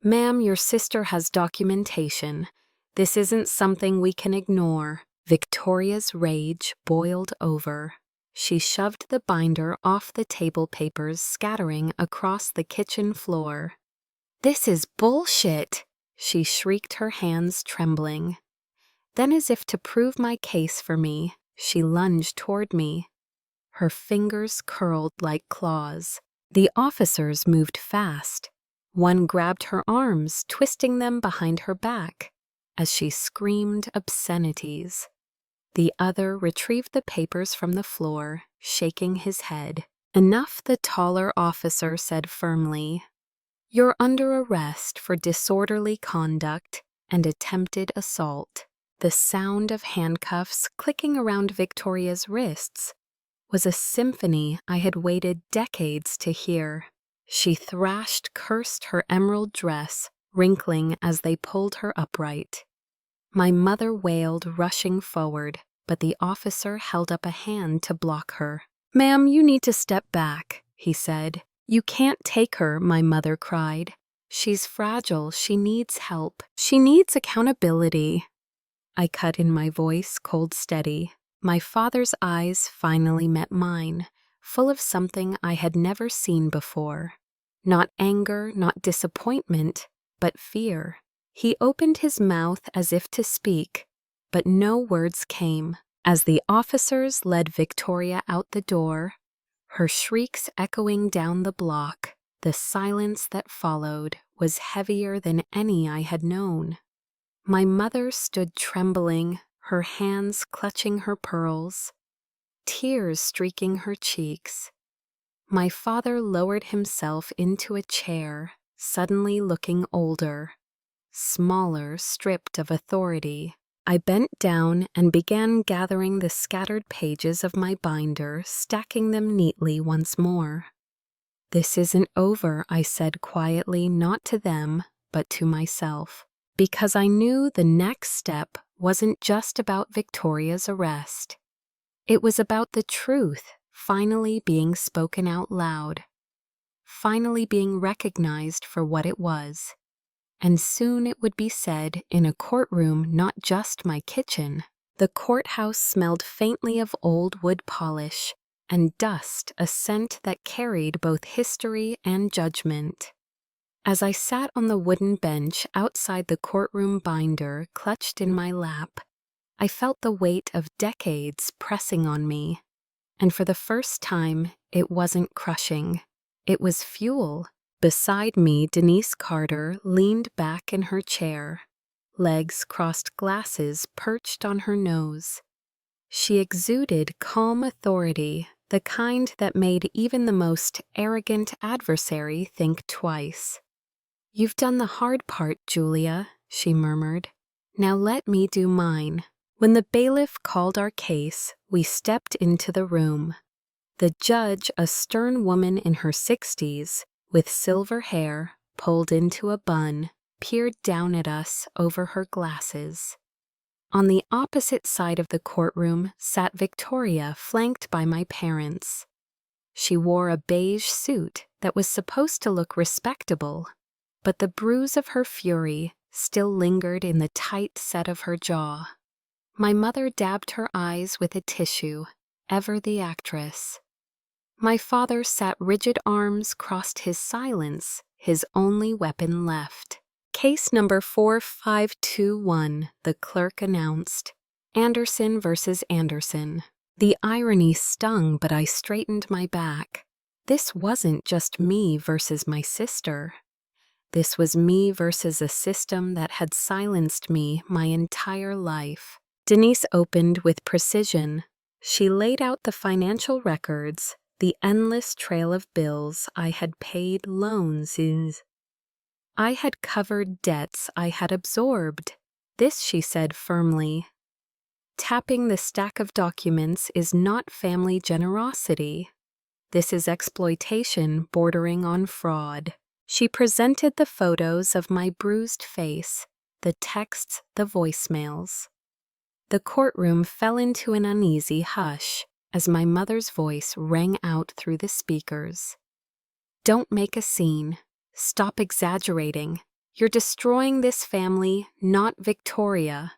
Ma'am, your sister has documentation. This isn't something we can ignore. Victoria's rage boiled over. She shoved the binder off the table papers scattering across the kitchen floor. This is bullshit, she shrieked, her hands trembling. Then, as if to prove my case for me, she lunged toward me. Her fingers curled like claws. The officers moved fast. One grabbed her arms, twisting them behind her back, as she screamed obscenities. The other retrieved the papers from the floor, shaking his head. Enough, the taller officer said firmly. You're under arrest for disorderly conduct and attempted assault. The sound of handcuffs clicking around Victoria's wrists was a symphony I had waited decades to hear. She thrashed, cursed, her emerald dress wrinkling as they pulled her upright. My mother wailed, rushing forward, but the officer held up a hand to block her. Ma'am, you need to step back, he said. You can't take her, my mother cried. She's fragile, she needs help. She needs accountability. I cut in, my voice cold steady. My father's eyes finally met mine, full of something I had never seen before. Not anger, not disappointment, but fear. He opened his mouth as if to speak, but no words came. As the officers led Victoria out the door, her shrieks echoing down the block, the silence that followed was heavier than any I had known. My mother stood trembling, her hands clutching her pearls, tears streaking her cheeks. My father lowered himself into a chair, suddenly looking older, smaller, stripped of authority. I bent down and began gathering the scattered pages of my binder, stacking them neatly once more. This isn't over, I said quietly, not to them, but to myself, because I knew the next step wasn't just about Victoria's arrest. It was about the truth finally being spoken out loud, finally being recognized for what it was. And soon it would be said in a courtroom, not just my kitchen. The courthouse smelled faintly of old wood polish and dust, a scent that carried both history and judgment. As I sat on the wooden bench outside the courtroom, binder clutched in my lap, I felt the weight of decades pressing on me. And for the first time, it wasn't crushing. It was fuel. Beside me, Denise Carter leaned back in her chair, legs crossed, glasses perched on her nose. She exuded calm authority, the kind that made even the most arrogant adversary think twice. You've done the hard part, Julia, she murmured. Now let me do mine. When the bailiff called our case, we stepped into the room. The judge, a stern woman in her 60s, with silver hair pulled into a bun, peered down at us over her glasses. On the opposite side of the courtroom sat Victoria, flanked by my parents. She wore a beige suit that was supposed to look respectable, but the bruise of her fury still lingered in the tight set of her jaw. My mother dabbed her eyes with a tissue, ever the actress. My father sat rigid, arms crossed, his silence, his only weapon left. Case number 4521, the clerk announced. Anderson versus Anderson. The irony stung, but I straightened my back. This wasn't just me versus my sister. This was me versus a system that had silenced me my entire life. Denise opened with precision. She laid out the financial records, the endless trail of bills I had paid, loans I had covered, debts I had absorbed. This, she said firmly. Tapping the stack of documents is not family generosity. This is exploitation bordering on fraud. She presented the photos of my bruised face, the texts, the voicemails. The courtroom fell into an uneasy hush as my mother's voice rang out through the speakers. "Don't make a scene. Stop exaggerating. You're destroying this family, not Victoria."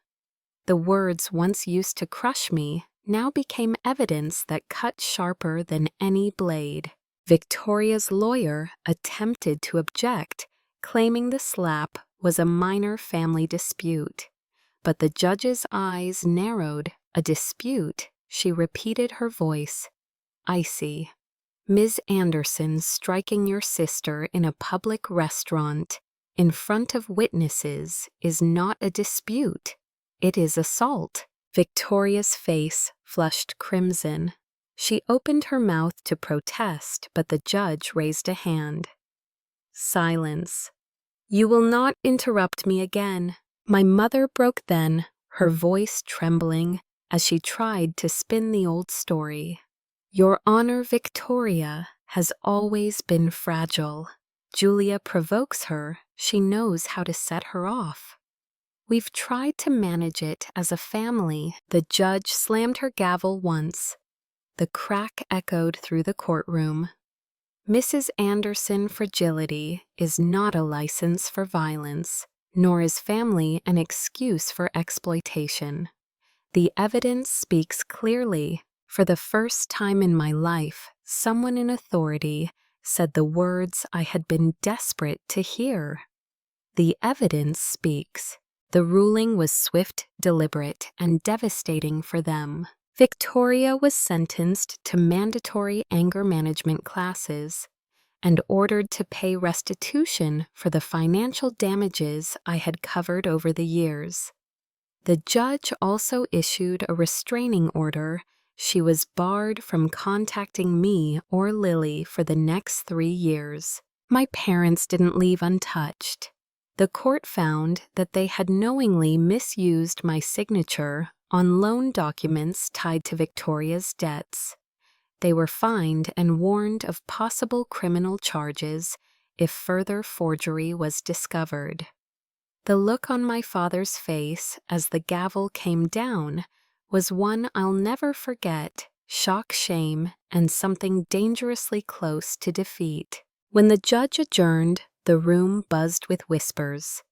The words once used to crush me now became evidence that cut sharper than any blade. Victoria's lawyer attempted to object, claiming the slap was a minor family dispute. But the judge's eyes narrowed. "A dispute?" She repeated, her voice icy. "Ms. Anderson striking your sister in a public restaurant in front of witnesses is not a dispute. It is assault." Victoria's face flushed crimson. She opened her mouth to protest, but the judge raised a hand. "Silence. You will not interrupt me again." My mother broke then, her voice trembling as she tried to spin the old story. "Your Honor, Victoria has always been fragile. Julia provokes her. She knows how to set her off. We've tried to manage it as a family." The judge slammed her gavel once. The crack echoed through the courtroom. "Mrs. Anderson fragility is not a license for violence, nor is family an excuse for exploitation. The evidence speaks clearly. For the first time in my life, someone in authority said the words I had been desperate to hear. The evidence speaks. The ruling was swift, deliberate, and devastating for them. Victoria was sentenced to mandatory anger management classes and ordered to pay restitution for the financial damages I had covered over the years. The judge also issued a restraining order. She was barred from contacting me or Lily for the next 3 years. My parents didn't leave untouched. The court found that they had knowingly misused my signature on loan documents tied to Victoria's debts. They were fined and warned of possible criminal charges if further forgery was discovered. The look on my father's face as the gavel came down was one I'll never forget: shock, shame, and something dangerously close to defeat. When the judge adjourned, the room buzzed with whispers.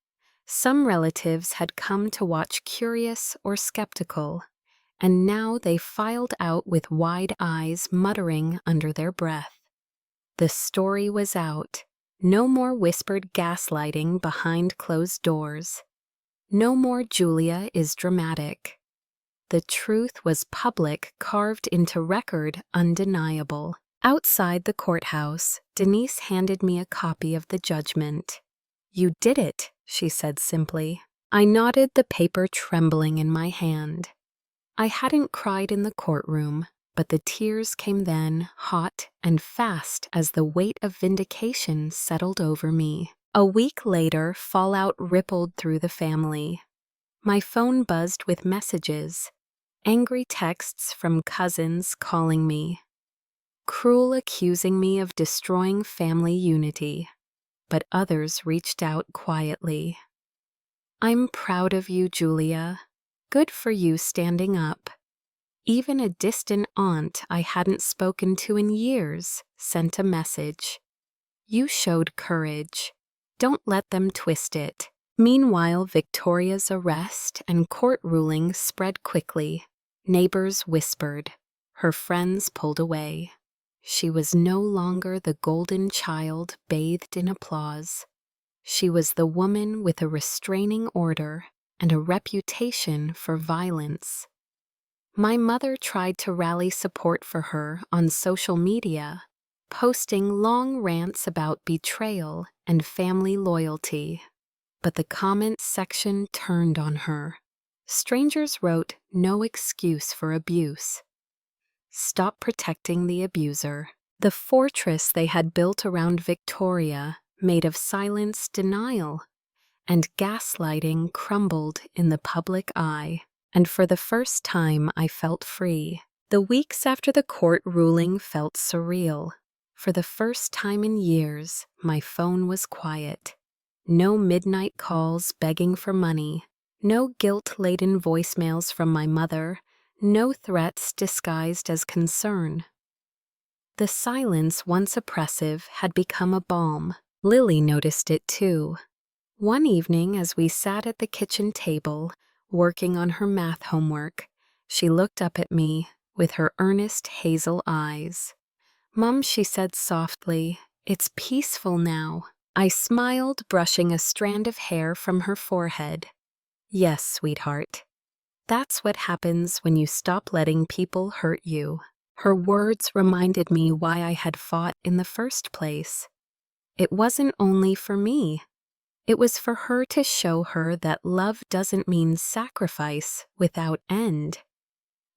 Some relatives had come to watch, curious or skeptical, and now they filed out with wide eyes, muttering under their breath. The story was out. No more whispered gaslighting behind closed doors. No more "Julia is dramatic." The truth was public, carved into record, undeniable. Outside the courthouse, Denise handed me a copy of the judgment. "You did it," she said simply. I nodded, the paper trembling in my hand. I hadn't cried in the courtroom, but the tears came then, hot and fast, as the weight of vindication settled over me. A week later, fallout rippled through the family. My phone buzzed with messages, angry texts from cousins calling me, cruel accusing me of destroying family unity. But others reached out quietly. "I'm proud of you, Julia. Good for you standing up." Even a distant aunt I hadn't spoken to in years sent a message. "You showed courage. Don't let them twist it." Meanwhile, Victoria's arrest and court ruling spread quickly. Neighbors whispered. Her friends pulled away. She was no longer the golden child bathed in applause. She was the woman with a restraining order and a reputation for violence. My mother tried to rally support for her on social media, posting long rants about betrayal and family loyalty. But the comments section turned on her. Strangers wrote, "No excuse for abuse. Stop protecting the abuser." The fortress they had built around Victoria, made of silence, denial, and gaslighting, crumbled in the public eye. And for the first time I felt free. The weeks after the court ruling felt surreal. For the first time in years, my phone was quiet. No midnight calls begging for money, no guilt-laden voicemails from my mother, no threats disguised as concern. The silence, once oppressive, had become a balm. Lily noticed it too. One evening, as we sat at the kitchen table, working on her math homework, she looked up at me with her earnest hazel eyes. "Mum," she said softly, "it's peaceful now." I smiled, brushing a strand of hair from her forehead. "Yes, sweetheart. That's what happens when you stop letting people hurt you." Her words reminded me why I had fought in the first place. It wasn't only for me. It was for her to show her that love doesn't mean sacrifice without end.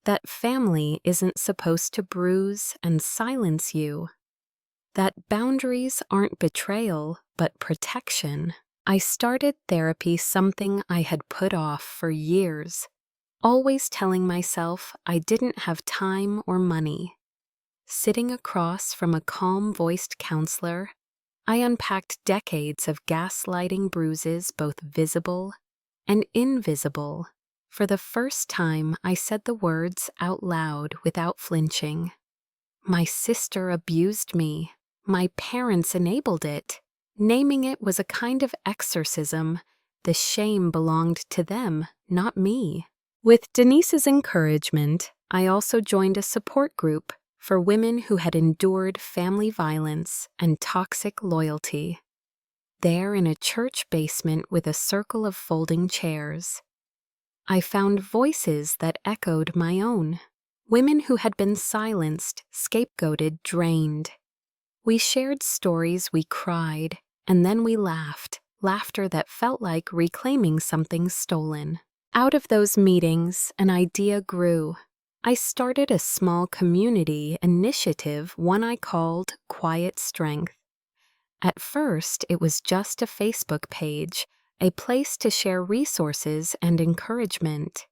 That family isn't supposed to bruise and silence you. That boundaries aren't betrayal, but protection. I started therapy, something I had put off for years, always telling myself I didn't have time or money. Sitting across from a calm-voiced counselor, I unpacked decades of gaslighting bruises, both visible and invisible. For the first time, I said the words out loud without flinching. My sister abused me. My parents enabled it. Naming it was a kind of exorcism. The shame belonged to them, not me. With Denise's encouragement, I also joined a support group for women who had endured family violence and toxic loyalty. There, in a church basement with a circle of folding chairs, I found voices that echoed my own. Women who had been silenced, scapegoated, drained. We shared stories, we cried, and then we laughed, laughter that felt like reclaiming something stolen. Out of those meetings, an idea grew. I started a small community initiative, one I called Quiet Strength. At first, it was just a Facebook page, a place to share resources and encouragement.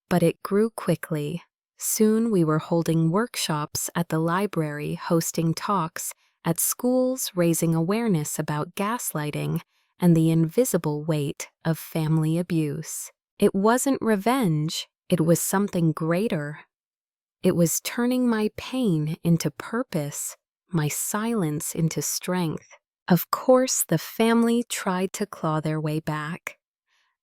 But it grew quickly. Soon we were holding workshops at the library, hosting talks at schools, raising awareness about gaslighting and the invisible weight of family abuse. It wasn't revenge, it was something greater. It was turning my pain into purpose, my silence into strength. Of course, the family tried to claw their way back.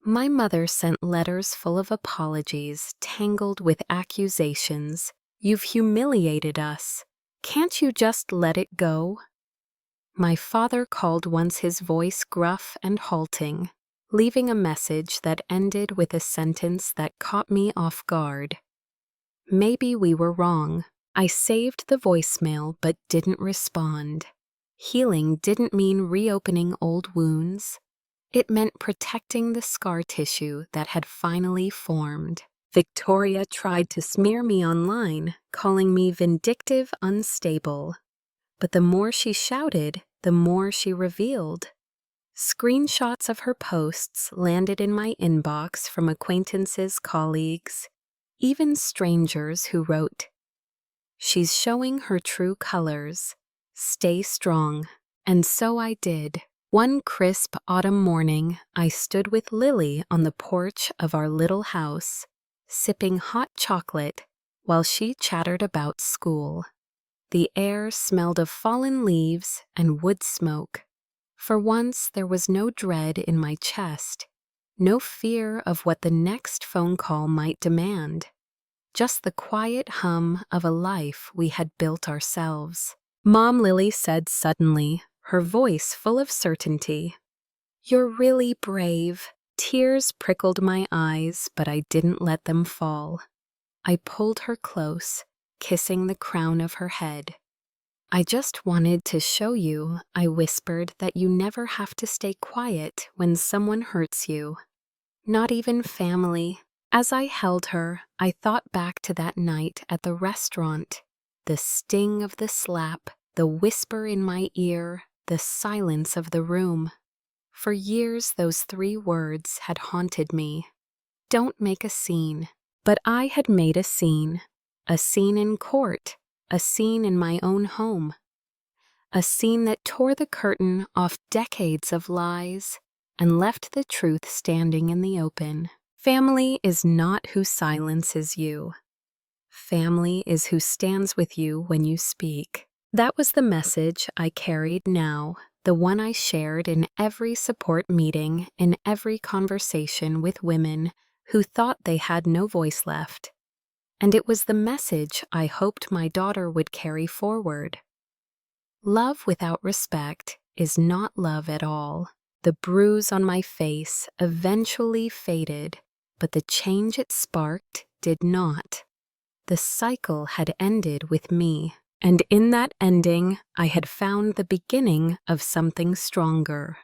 My mother sent letters full of apologies, tangled with accusations. "You've humiliated us. Can't you just let it go?" My father called once, his voice gruff and halting, leaving a message that ended with a sentence that caught me off guard. Maybe we were wrong. I saved the voicemail but didn't respond. Healing didn't mean reopening old wounds. It meant protecting the scar tissue that had finally formed. Victoria tried to smear me online, calling me vindictive, unstable. But the more she shouted, the more she revealed. Screenshots of her posts landed in my inbox from acquaintances, colleagues, even strangers who wrote, "She's showing her true colors. Stay strong." And so I did. One crisp autumn morning, I stood with Lily on the porch of our little house, sipping hot chocolate while she chattered about school. The air smelled of fallen leaves and wood smoke. For once, there was no dread in my chest, no fear of what the next phone call might demand, just the quiet hum of a life we had built ourselves. "Mom," Lily said suddenly, her voice full of certainty, "you're really brave." Tears prickled my eyes, but I didn't let them fall. I pulled her close, kissing the crown of her head. "I just wanted to show you," I whispered, "that you never have to stay quiet when someone hurts you. Not even family." As I held her, I thought back to that night at the restaurant. The sting of the slap, the whisper in my ear, the silence of the room. For years, those 3 words had haunted me. Don't make a scene. But I had made a scene in court, a scene in my own home. A scene that tore the curtain off decades of lies and left the truth standing in the open. Family is not who silences you. Family is who stands with you when you speak. That was the message I carried now, the one I shared in every support meeting, in every conversation with women who thought they had no voice left. And it was the message I hoped my daughter would carry forward. Love without respect is not love at all. The bruise on my face eventually faded, but the change it sparked did not. The cycle had ended with me, and in that ending, I had found the beginning of something stronger.